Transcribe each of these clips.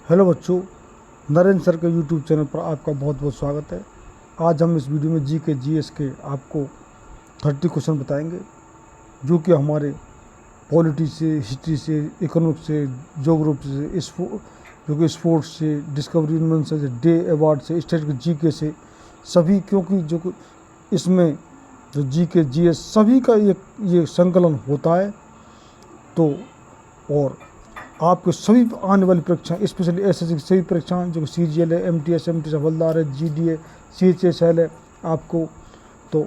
Hello बच्चों, Narendra sir के YouTube channel पर आपका बहुत बहुत स्वागत है। आज हम इस वीडियो में जी के जीएस के आपको 30 क्वेश्चन बताएंगे, जो कि हमारे पॉलिटी से, हिस्ट्री से, इकोनॉमिक्स से, ज्योग्राफी से, जो कि स्पोर्ट्स से, डिस्कवरी इन्वेंशन से, डे अवार्ड से, स्टेट के जी से सभी, क्योंकि जो इसमें जो जी के जीएस सभी का ये संकलन होता है। तो और आपको सभी आने वाली परीक्षाएं, स्पेशली एसएससी की सभी परीक्षाएं, जो सीजीएल है, एमटीएस हवलदार है, जीडीए, सीएचएसएल है आपको, तो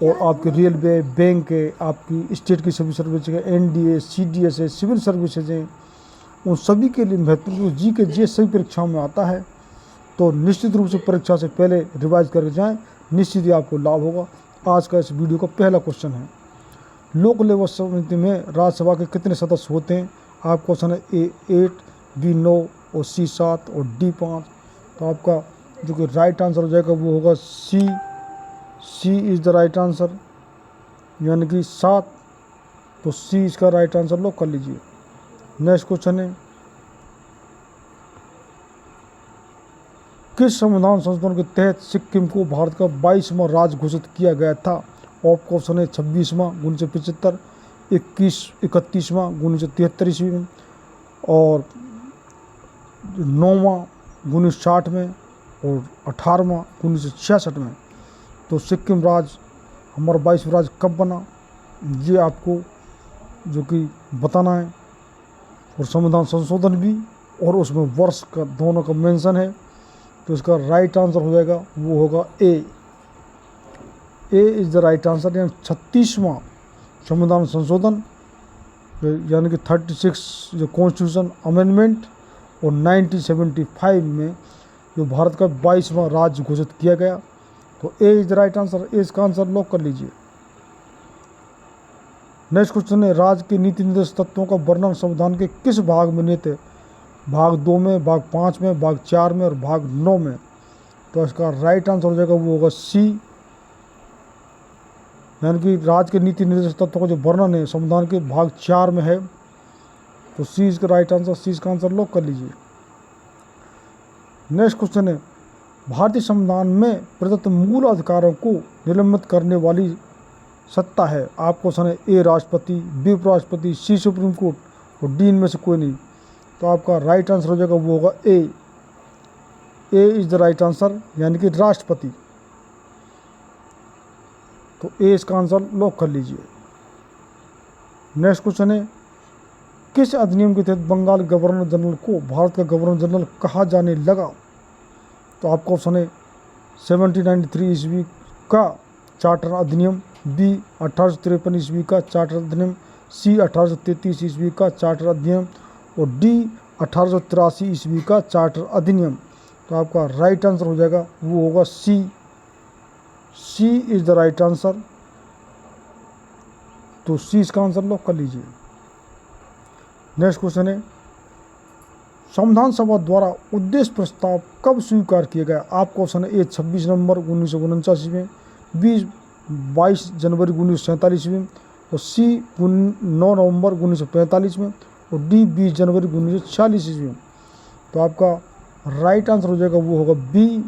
और आपके रेलवे, बैंक है, आपकी स्टेट की सभी सर्विस है, एनडीए, सीडीएस है, सिविल सर्विसेज हैं, उन सभी के लिए महत्वपूर्ण जी के जीएस सभी परीक्षाओं में आता है। तो निश्चित रूप से परीक्षा से पहले रिवाइज करके जाएँ, निश्चित ही आपको लाभ होगा। आज का इस वीडियो का पहला क्वेश्चन है, लोक लेवल समिति में राज्यसभा के कितने सदस्य होते हैं? आप क्वेश्चन है ए 8, बी 9 और सी 7 और डी 5। तो आपका जो कि राइट आंसर हो जाएगा वो होगा सी इज़ द राइट आंसर, यानी कि 7। तो सी इसका राइट आंसर लॉक कर लीजिए। नेक्स्ट क्वेश्चन है, किस संविधान संशोधन के तहत सिक्किम को भारत का 22वां राज्य घोषित किया गया था? ऑप क्वेश्चन है 26वां 1975, 31वां 1973 ईस्वी में और 9वां 1960 में और 18वां 1966 में। तो सिक्किम राज्य हमारा 22वां राज्य कब बना, ये आपको जो कि बताना है, और संविधान संशोधन भी और उसमें वर्ष का दोनों का मेंशन है। तो इसका राइट आंसर हो जाएगा वो होगा ए इज़ द राइट आंसर, यानी 36वां संविधान संशोधन, यानी कि 36 जो कॉन्स्टिट्यूशन अमेंडमेंट, और 1975 में जो भारत का 22वां राज्य घोषित किया गया। तो A is the right answer, A इसका आंसर लॉक कर लीजिए। नेक्स्ट क्वेश्चन है, राज्य के नीति निर्देश तत्वों का वर्णन संविधान के किस भाग में निहित है? भाग 2 में, भाग 5 में, भाग 4 में और भाग 9 में। तो इसका राइट आंसर हो जाएगा वो होगा सी, यानी कि राज्य के नीति निर्देश तत्वों का जो वर्णन है संविधान के भाग 4 में है। तो सी इसका राइट आंसर, सी इसका आंसर लॉक कर लीजिए। नेक्स्ट क्वेश्चन है, भारतीय संविधान में प्रदत्त मूल अधिकारों को निलंबित करने वाली सत्ता है? आप क्वेश्चन है ए राष्ट्रपति, बी उपराष्ट्रपति, सी सुप्रीम कोर्ट और डी इनमें से कोई नहीं। तो आपका राइट आंसर हो जाएगा वो होगा ए इज़ द राइट आंसर, यानी कि राष्ट्रपति। तो ए इसका आंसर लॉक कर लीजिए। नेक्स्ट क्वेश्चन है, किस अधिनियम के तहत बंगाल गवर्नर जनरल को भारत का गवर्नर जनरल कहा जाने लगा? तो आपका ऑप्शन है 1793 ईस्वी का चार्टर अधिनियम, बी 1853 ईस्वी का चार्टर अधिनियम, सी 1833 ईस्वी का चार्टर अधिनियम और डी 1883 ईस्वी का चार्टर अधिनियम। तो आपका राइट आंसर हो जाएगा वो होगा सी इज़ द राइट आंसर। तो सी इसका आंसर लॉक कर लीजिए। नेक्स्ट क्वेश्चन है, संविधान सभा द्वारा उद्देश्य प्रस्ताव कब स्वीकार किया गया? आपका ऑप्शन है ए 26 नवंबर 1949 में, बी 22 जनवरी 1947 में और सी 9 नवंबर 1945 में और डी 20 जनवरी 1946 ईस्वी में। तो आपका राइट आंसर हो जाएगा वो होगा बी,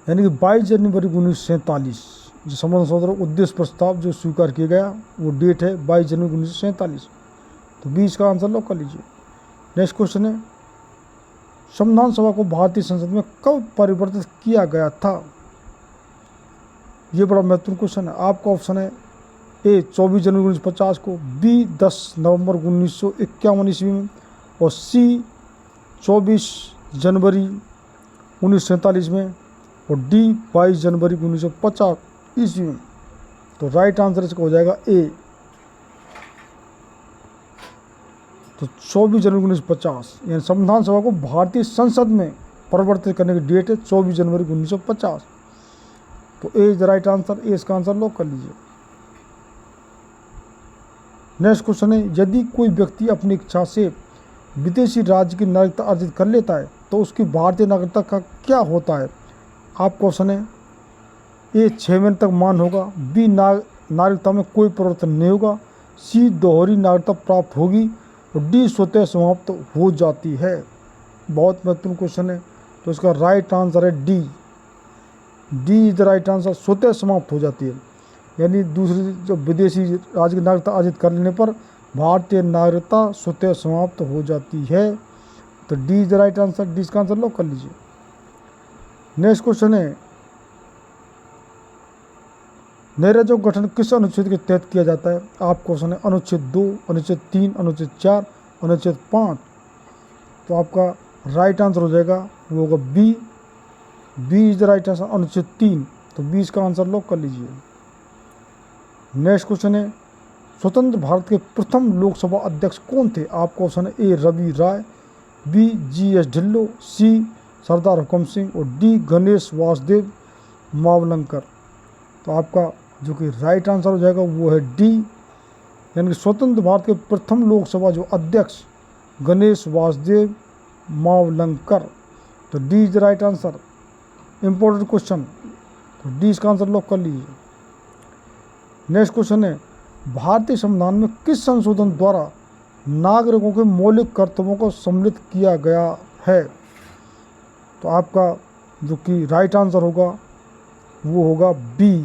यानी कि 22 जनवरी 1947 जो संविधान संशोधन उद्देश्य प्रस्ताव जो स्वीकार किया गया वो डेट है 22 जनवरी 1947। तो बी इसका आंसर लॉक कर लीजिए। नेक्स्ट क्वेश्चन है, संविधान सभा को भारतीय संसद में कब परिवर्तित किया गया था? ये बड़ा महत्वपूर्ण क्वेश्चन है। आपका ऑप्शन है ए 24 जनवरी 1950 को, बी 10 नवंबर 1951 ईस्वी में और सी 24 जनवरी 1947 में और डी 22 जनवरी 1950 ईस्वी में। तो राइट आंसर इसका हो जाएगा ए। तो 24 जनवरी 1950, यानी संविधान सभा को भारतीय संसद में परिवर्तित करने की डेट है 24 जनवरी 1950। तो ए is the right answer, A इसका आंसर लॉक कर लीजिए। नेक्स्ट क्वेश्चन है, यदि कोई व्यक्ति अपनी इच्छा से विदेशी राज्य की नागरिकता अर्जित कर लेता है तो उसकी भारतीय नागरिकता का क्या होता है? आप क्वेश्चन है ए 6 महीने तक मान होगा, बी नागरिकता में कोई परिवर्तन नहीं होगा, सी दोहरी नागरिकता प्राप्त होगी और डी स्वतः समाप्त हो जाती है। बहुत महत्वपूर्ण क्वेश्चन है, तो इसका राइट आंसर है D. D is the right answer, स्वतः समाप्त हो जाती है। यानी दूसरी जो विदेशी राज्य की नागरिकता अर्जित कर लेने पर भारतीय नागरिकता स्वतः समाप्त हो जाती है। तो D is the right answer, D इसका आंसर लॉक कर लीजिए। नेक्स्ट क्वेश्चन है, नैराज्यों का गठन किस अनुच्छेद के तहत किया जाता है? आप क्वेश्चन है अनुच्छेद 2, अनुच्छेद 3, अनुच्छेद 4, अनुच्छेद 5। तो आपका राइट आंसर हो जाएगा वो होगा B. B is the right answer, अनुच्छेद 3। तो बी इसका आंसर लॉक कर लीजिए। नेक्स्ट क्वेश्चन है, स्वतंत्र भारत के प्रथम लोकसभा अध्यक्ष कौन थे? आपका ऑप्शन है ए रवि राय, बी जी.एस. ढिल्लों, सी सरदार हुकम सिंह और डी गणेश वासुदेव मावलंकर। तो आपका जो कि राइट आंसर हो जाएगा वो है डी, यानी कि स्वतंत्र भारत के प्रथम लोकसभा जो अध्यक्ष गणेश वासुदेव मावलंकर। तो D is the right answer. Important question, तो डी इसका आंसर लॉक कर लीजिए। नेक्स्ट क्वेश्चन है, भारतीय संविधान में किस संशोधन द्वारा नागरिकों के मौलिक कर्तव्यों को सम्मिलित किया गया है? तो आपका जो कि राइट आंसर होगा वो होगा B.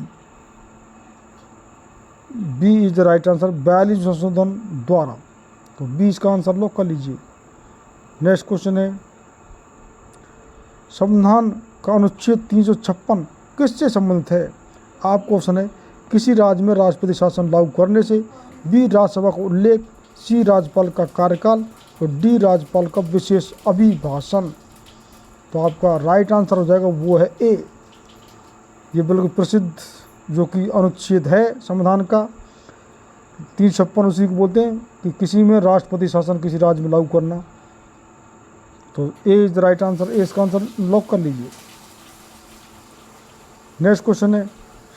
B is the right answer, 42 संशोधन द्वारा। तो बी इसका आंसर लॉक कर लीजिए। नेक्स्ट क्वेश्चन है, संविधान का अनुच्छेद 356 किससे संबंधित है? आपको ऑप्शन है किसी राज्य में राष्ट्रपति शासन लागू करने से, बी राज्यसभा का उल्लेख, सी राज्यपाल का कार्यकाल और डी राज्यपाल का विशेष अभिभाषण। तो आपका राइट आंसर हो जाएगा वो है ए। ये बिल्कुल प्रसिद्ध जो कि अनुच्छेद है संविधान का 356, उसी को बोलते हैं कि किसी में राष्ट्रपति शासन किसी राज्य में लागू करना। तो ए is the right answer, A इसका आंसर लॉक कर लीजिए। नेक्स्ट क्वेश्चन है,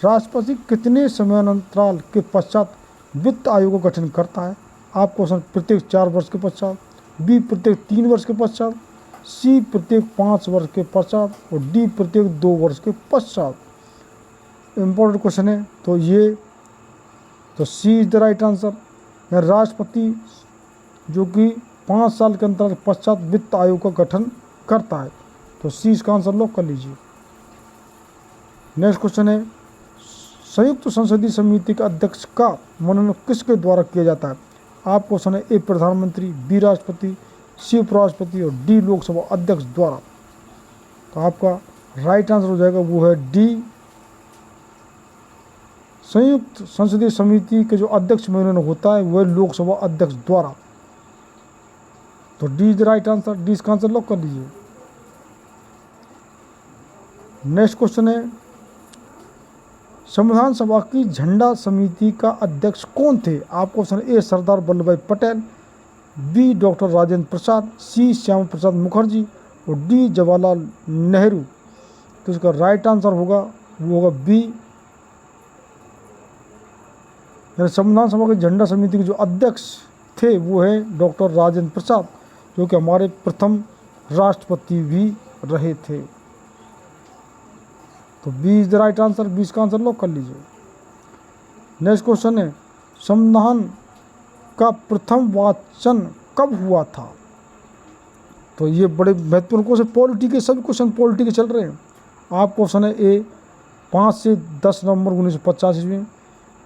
राष्ट्रपति कितने समयांतराल के पश्चात वित्त आयोग का गठन करता है? आप क्वेश्चन प्रत्येक 4 वर्ष के पश्चात, बी प्रत्येक 3 वर्ष के पश्चात, सी प्रत्येक 5 वर्ष के पश्चात और डी प्रत्येक 2 वर्ष के पश्चात। इम्पोर्टेंट क्वेश्चन है, तो ये तो सी इज द राइट आंसर। राष्ट्रपति जो कि 5 साल के अंतराल के पश्चात वित्त आयोग का गठन करता है। तो सी इसका आंसर लॉक कर लीजिए। नेक्स्ट क्वेश्चन है, संयुक्त संसदीय समिति के अध्यक्ष का मनोनयन किसके द्वारा किया जाता है? आप क्वेश्चन है ए प्रधानमंत्री, बी राष्ट्रपति, सी उपराष्ट्रपति और डी लोकसभा अध्यक्ष द्वारा। तो आपका राइट आंसर हो जाएगा वो है डी। संयुक्त संसदीय समिति के जो अध्यक्ष मनोनयन होता है वह लोकसभा अध्यक्ष द्वारा। तो D is the right answer, D इसका आंसर लॉक कर लीजिए। नेक्स्ट क्वेश्चन है, संविधान सभा की झंडा समिति का अध्यक्ष कौन थे? आपको ऑप्शन ए सरदार वल्लभ भाई पटेल, बी डॉक्टर राजेंद्र प्रसाद, सी श्यामा प्रसाद मुखर्जी और डी जवाहरलाल नेहरू। तो इसका राइट आंसर होगा वो होगा बी। संविधान सभा की झंडा समिति के जो अध्यक्ष थे वो है डॉक्टर राजेंद्र प्रसाद, जो कि हमारे प्रथम राष्ट्रपति भी रहे थे। तो B is the right answer, B इसका आंसर लॉक कर लीजिए। नेक्स्ट क्वेश्चन है, संविधान का प्रथम वाचन कब हुआ था? तो ये बड़े महत्वपूर्ण क्वेश्चन, पॉलिटी के सभी क्वेश्चन पॉलिटी के चल रहे हैं। आप क्वेश्चन है ए 5 से 10 नवंबर 1950 ईस्वी में,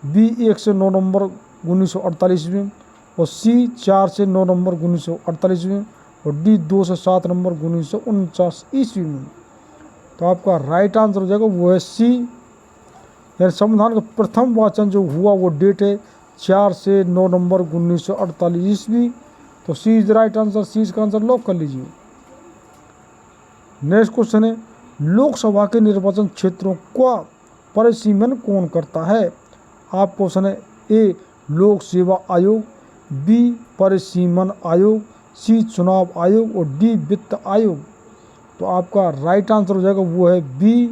बी 1 से 9 नवंबर 1948 ईस्वी में और सी 4 से 9 नवंबर 1948 ईस्वी में और डी 2 से 7 नवंबर 1949 ईस्वी में। तो आपका राइट आंसर हो जाएगा वो है सी। यानी संविधान का प्रथम वाचन जो हुआ वो डेट है 4 से 9 नवंबर 1948 ईस्वी। तो सी इज द राइट आंसर, सी इसका आंसर लॉक कर लीजिए। नेक्स्ट क्वेश्चन है, लोकसभा के निर्वाचन क्षेत्रों का परिसीमन कौन करता है? आप क्वेश्चन है ए लोक सेवा आयोग, बी परिसीमन आयोग, सी चुनाव आयोग और डी वित्त आयोग। तो आपका राइट आंसर हो जाएगा वो है B.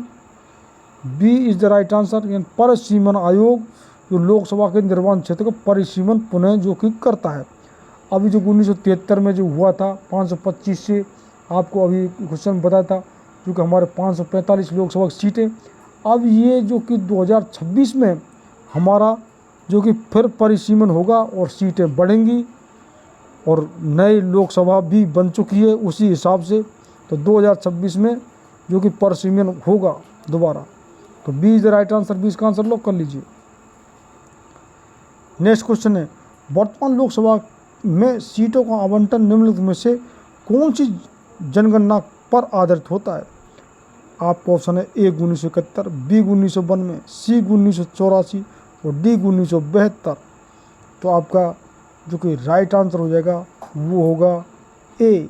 B is the right answer. यानी परिसीमन आयोग जो लोकसभा के निर्वाचन क्षेत्र का परिसीमन पुनः जो कि करता है। अभी जो 1973 में जो हुआ था 525 से, आपको अभी क्वेश्चन बताया था, जो कि हमारे 545 लोकसभा की सीटें। अब ये जो कि 2026 में हमारा जो कि फिर परिसीमन होगा और सीटें बढ़ेंगी और नई लोकसभा भी बन चुकी है उसी हिसाब से। तो 2026 में जो कि परिसीमन होगा दोबारा। तो B is the right answer, 20 का आंसर लॉक कर लीजिए। नेक्स्ट क्वेश्चन है, वर्तमान लोकसभा में सीटों का आवंटन निम्नलिखित में से कौन सी जनगणना पर आधारित होता है? आपका ऑप्शन है ए 1971, बी 1992, सी 1984 और डी 1972। तो आपका जो कि राइट आंसर हो जाएगा वो होगा ए।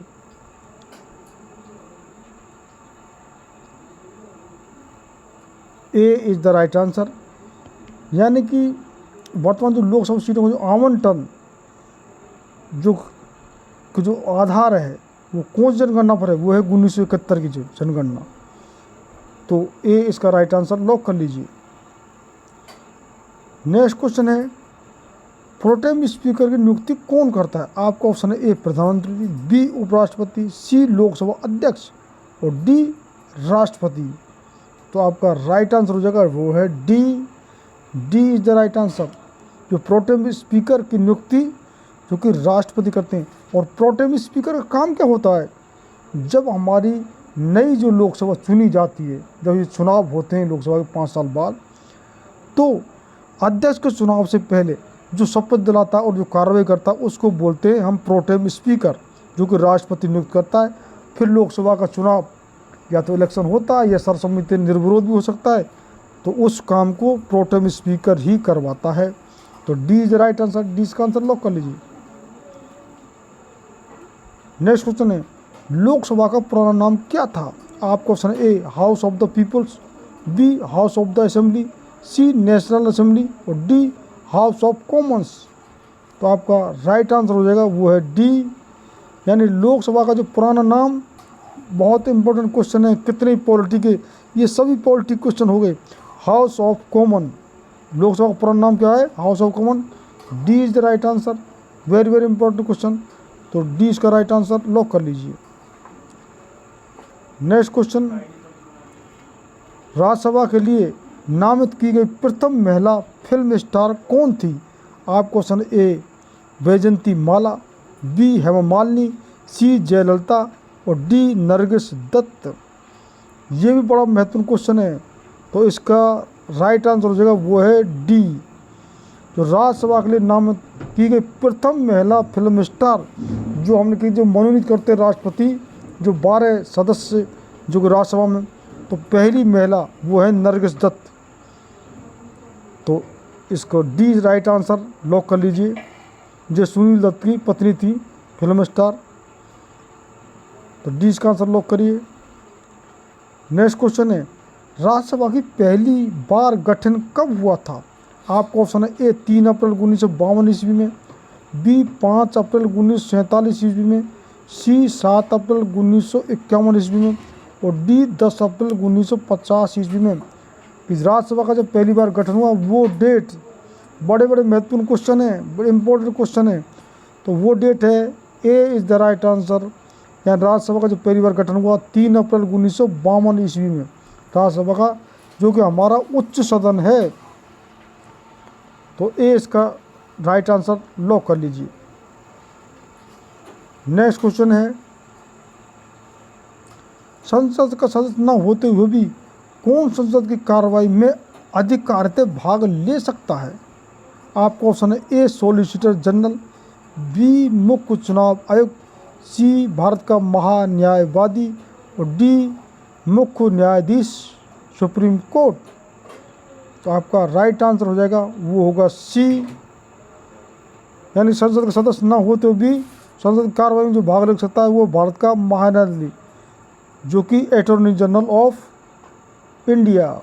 ए इज द राइट आंसर। यानी कि वर्तमान जो लोकसभा सीटों का जो आवंटन जो आधार है वो कौन सी जनगणना पर है, वो है 1971 की जो जनगणना। तो ए इसका राइट आंसर लॉक कर लीजिए। नेक्स्ट क्वेश्चन है, प्रोटेम स्पीकर की नियुक्ति कौन करता है? आपका ऑप्शन है ए प्रधानमंत्री, बी उपराष्ट्रपति, सी लोकसभा अध्यक्ष और डी राष्ट्रपति। तो आपका राइट आंसर हो जाएगा वो है D. D is the right answer. जो प्रोटेम स्पीकर की नियुक्ति जो कि राष्ट्रपति करते हैं। और प्रोटेम स्पीकर का काम क्या होता है? जब हमारी नई जो लोकसभा चुनी जाती है, जब ये चुनाव होते हैं लोकसभा के 5 साल बाद, तो अध्यक्ष के चुनाव से पहले जो शपथ दिलाता है और जो कार्रवाई करता है उसको बोलते हैं हम प्रोटेम स्पीकर, जो कि राष्ट्रपति नियुक्त करता है। फिर लोकसभा का चुनाव या तो इलेक्शन होता है या सर्वसम्मति निर्विरोध भी हो सकता है, तो उस काम को प्रोटेम स्पीकर ही करवाता है। तो D is right answer, D इसका आंसर लॉक कर लीजिए। नेक्स्ट क्वेश्चन है, लोकसभा का पुराना नाम क्या था? आपका ऑप्शन है A house of the peoples, B house of the assembly, C national assembly और डी हाउस ऑफ कॉमन्स। तो आपका राइट आंसर हो जाएगा वो है डी। यानी लोकसभा का जो पुराना नाम, बहुत इंपॉर्टेंट क्वेश्चन है, कितने पॉलिटी के ये सभी पॉलिटी क्वेश्चन हो गए। हाउस ऑफ कॉमन, लोकसभा का पुराना नाम क्या है? House of common. D is the right answer, very very important question. तो डी इसका राइट आंसर लॉक कर लीजिए। नेक्स्ट क्वेश्चन, राज्यसभा के लिए नामित की गई प्रथम महिला फिल्म स्टार कौन थी? आपका option A Vyjayanthimala, B Hema Malini, C Jayalalithaa और डी नरगिस दत्त। ये भी बड़ा महत्वपूर्ण क्वेश्चन है। तो इसका राइट आंसर हो जाएगा वो है डी। जो राज्यसभा के लिए नामित की गई प्रथम महिला फिल्म स्टार जो हमने की, जो मनोनीत करते हैं राष्ट्रपति, जो 12 सदस्य जो कि राज्यसभा में, तो पहली महिला वो है नरगिस दत्त। तो इसको डी राइट आंसर लॉक कर लीजिए। जो सुनील दत्त की पत्नी थी फिल्म स्टार, तो डी इसका आंसर लॉक करिए। नेक्स्ट क्वेश्चन है, राज्यसभा की पहली बार गठन कब हुआ था? आपका ऑप्शन है ए 3 अप्रैल 1952 ईस्वी में, बी 5 अप्रैल 1947 ईस्वी में, सी 7 अप्रैल 1951 ईस्वी में और डी 10 अप्रैल 1950 ईस्वी में। इस राज्यसभा का जब पहली बार गठन हुआ वो डेट, बड़े बड़े महत्वपूर्ण क्वेश्चन है, बड़े इंपॉर्टेंट क्वेश्चन है। तो वो डेट है ए इज़ द राइट आंसर। यहाँ राज्यसभा का जो पहली बार गठन हुआ 3 अप्रैल 1952 ईस्वी में, राज्यसभा का जो कि हमारा उच्च सदन है। तो ए इसका राइट आंसर लॉक कर लीजिए। नेक्स्ट क्वेश्चन है, संसद का सदस्य न होते हुए भी कौन संसद की कार्रवाई में अधिकारिता भाग ले सकता है? आपका ऑप्शन है ए सॉलिसिटर जनरल, बी मुख्य चुनाव आयुक्त, सी भारत का महान्यायवादी और डी मुख्य न्यायाधीश सुप्रीम कोर्ट। तो आपका राइट आंसर हो जाएगा वो होगा सी। यानी संसद का सदस्य न होते हुए भी संसद की कार्रवाई में जो भाग ले सकता है वो भारत का महान्यायाधीश, जो कि अटॉर्नी जनरल ऑफ इंडिया,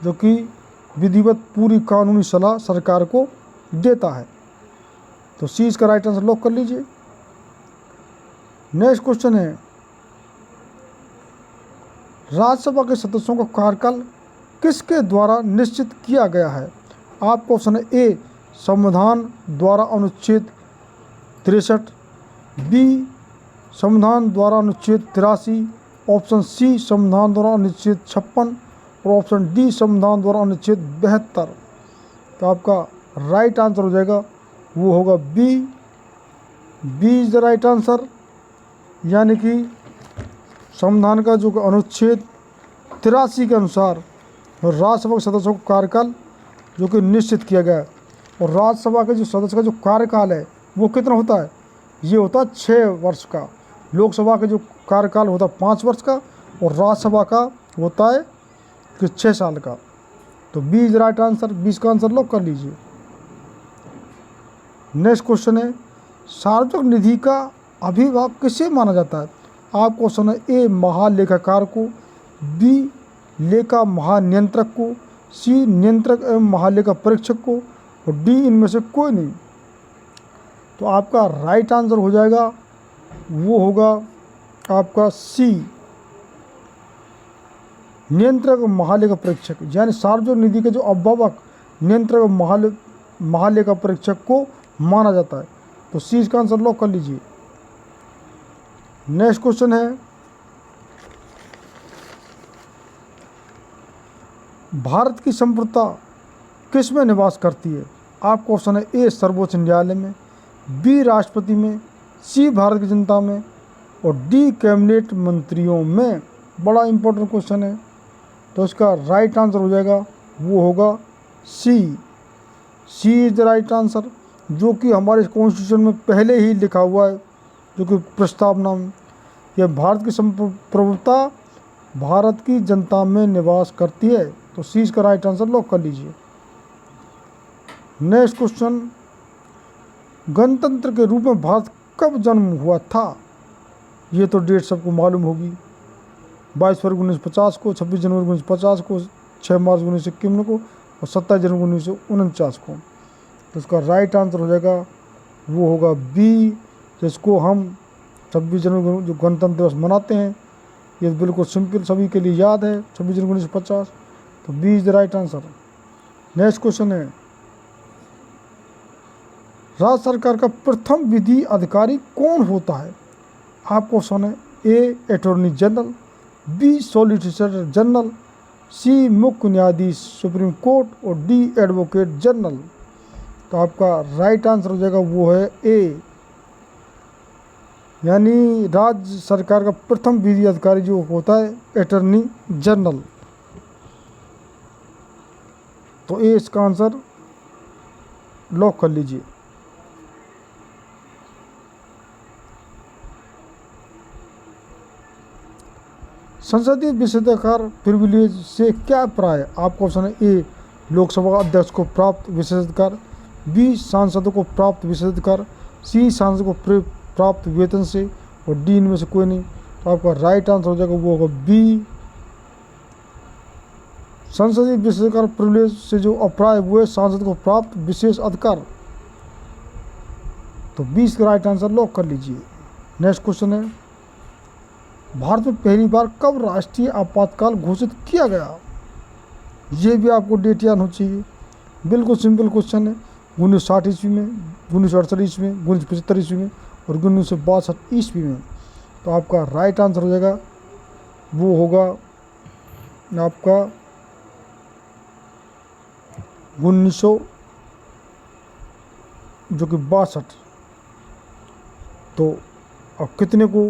जो कि विधिवत पूरी कानूनी सलाह सरकार को देता है। तो सी इसका राइट आंसर लॉक कर लीजिए। नेक्स्ट क्वेश्चन है, राज्यसभा के सदस्यों का कार्यकाल किसके द्वारा निश्चित किया गया है? आपका ऑप्शन है ए संविधान द्वारा अनुच्छेद 63, बी संविधान द्वारा अनुच्छेद 83, ऑप्शन सी संविधान द्वारा अनुच्छेद 56 और ऑप्शन डी संविधान द्वारा अनुच्छेद 72। तो आपका राइट आंसर हो जाएगा वो होगा B. B is the right answer. यानी कि संविधान का जो अनुच्छेद 83 के अनुसार राज्यसभा के सदस्यों का कार्यकाल जो कि निश्चित किया गया है, और राज्यसभा के जो सदस्य का जो कार्यकाल है वो कितना होता है, ये होता है 6 वर्ष का। लोकसभा के जो कार्यकाल होता है 5 वर्ष का, और राज्यसभा का होता है कि 6 साल का। तो बी इज राइट आंसर। 20 का आंसर लॉक कर लीजिए। नेक्स्ट क्वेश्चन है, सार्वजनिक निधि का अभिभावक किसे माना जाता है? आप क्वेश्चन है ए महालेखाकार को, बी लेखा महानियंत्रक को, सी नियंत्रक एवं महालेखा परीक्षक को, और डी इनमें से कोई नहीं। तो आपका राइट आंसर हो जाएगा वो होगा आपका सी, नियंत्रक और महालेखा परीक्षक। यानी सार्वजनिक निधि के जो अभिभावक नियंत्रक और महालेखा परीक्षक को माना जाता है। तो सी इसका आंसर लॉक कर लीजिए। नेक्स्ट क्वेश्चन है, भारत की संप्रभुता किस में निवास करती है? आप क्वेश्चन है ए सर्वोच्च न्यायालय में, बी राष्ट्रपति में, सी भारत की जनता में, और डी कैबिनेट मंत्रियों में। बड़ा इंपॉर्टेंट क्वेश्चन है। तो इसका राइट आंसर हो जाएगा वो होगा सी। सी इज द राइट आंसर, जो कि हमारे कॉन्स्टिट्यूशन में पहले ही लिखा हुआ है, जो कि प्रस्तावना में। यह भारत की संप्रभुता भारत की जनता में निवास करती है। तो सी इसका राइट आंसर लॉक कर लीजिए। नेक्स्ट क्वेश्चन, गणतंत्र के रूप में भारत कब जन्म हुआ था? ये तो डेट सबको मालूम होगी। 22 फरवरी 1950 को, 26 जनवरी 1950 को, 6 मार्च 1951 को, और 27 जनवरी 1949 को। तो इसका राइट आंसर हो जाएगा वो होगा बी, जिसको हम 26 जनवरी को जो गणतंत्र दिवस मनाते हैं। ये बिल्कुल सिंपल सभी के लिए याद है, 26 जनवरी 1950। तो B is the right answer. Next question है, राज्य सरकार का प्रथम विधि अधिकारी कौन होता है? आप क्वेश्चन है A attorney general, B solicitor general, C मुख्य न्यायाधीश सुप्रीम कोर्ट, और डी एडवोकेट जनरल। तो आपका राइट आंसर हो जाएगा वो है ए, यानी राज्य सरकार का प्रथम विधि अधिकारी जो होता है अटॉर्नी जनरल। तो ए इसका आंसर लॉक कर लीजिए। संसदीय विशेषाधिकार प्रिविलेज से क्या प्राय? आप क्वेश्चन है ए लोकसभा अध्यक्ष को प्राप्त विशेषाधिकार, बी सांसदों को प्राप्त विशेषाधिकार, सी सांसद को प्राप्त वेतन से, और डी इनमें से कोई नहीं। तो आपका राइट आंसर हो जाएगा वो होगा बी, संसदीय विशेषाधिकार प्रिविलेज से जो अप्राय वो है सांसद को प्राप्त विशेष अधिकार। तो 20 का राइट आंसर लॉक कर लीजिए। नेक्स्ट क्वेश्चन है, भारत में पहली बार कब राष्ट्रीय आपातकाल घोषित किया गया? ये भी आपको डेट याद होनी चाहिए। बिल्कुल सिंपल क्वेश्चन है। 1960 ईस्वी में, 1968 ईस्वी में, 1975 ईस्वी में, और 1962 ईस्वी में। तो आपका राइट आंसर हो जाएगा वो होगा आपका 1900 जो कि 62। तो अब कितने को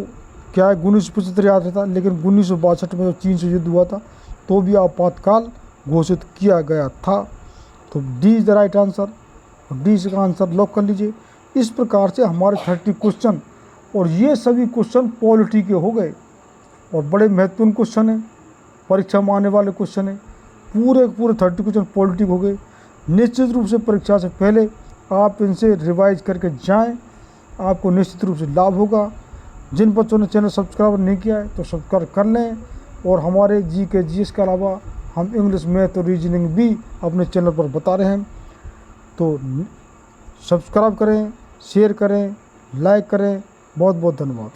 क्या है, 1975 याद रहता, लेकिन 1962 में जो चीन से युद्ध हुआ था तो भी आपातकाल घोषित किया गया था। तो D is the right answer, और डी का आंसर लॉक कर लीजिए। इस प्रकार से हमारे 30 क्वेश्चन, और ये सभी क्वेश्चन पॉलिटी के हो गए, और बड़े महत्वपूर्ण क्वेश्चन हैं, परीक्षा में आने वाले क्वेश्चन हैं। पूरे 30 क्वेश्चन पॉलिटी हो गए। निश्चित रूप से परीक्षा से पहले आप इनसे रिवाइज करके जाएं, आपको निश्चित रूप से लाभ होगा। जिन बच्चों ने चैनल सब्सक्राइब नहीं किया है तो सब्सक्राइब कर लें, और हमारे जीके जीएस के अलावा हम इंग्लिश, मैथ और रीजनिंग भी अपने चैनल पर बता रहे हैं। तो सब्सक्राइब करें, शेयर करें, लाइक करें। बहुत बहुत धन्यवाद।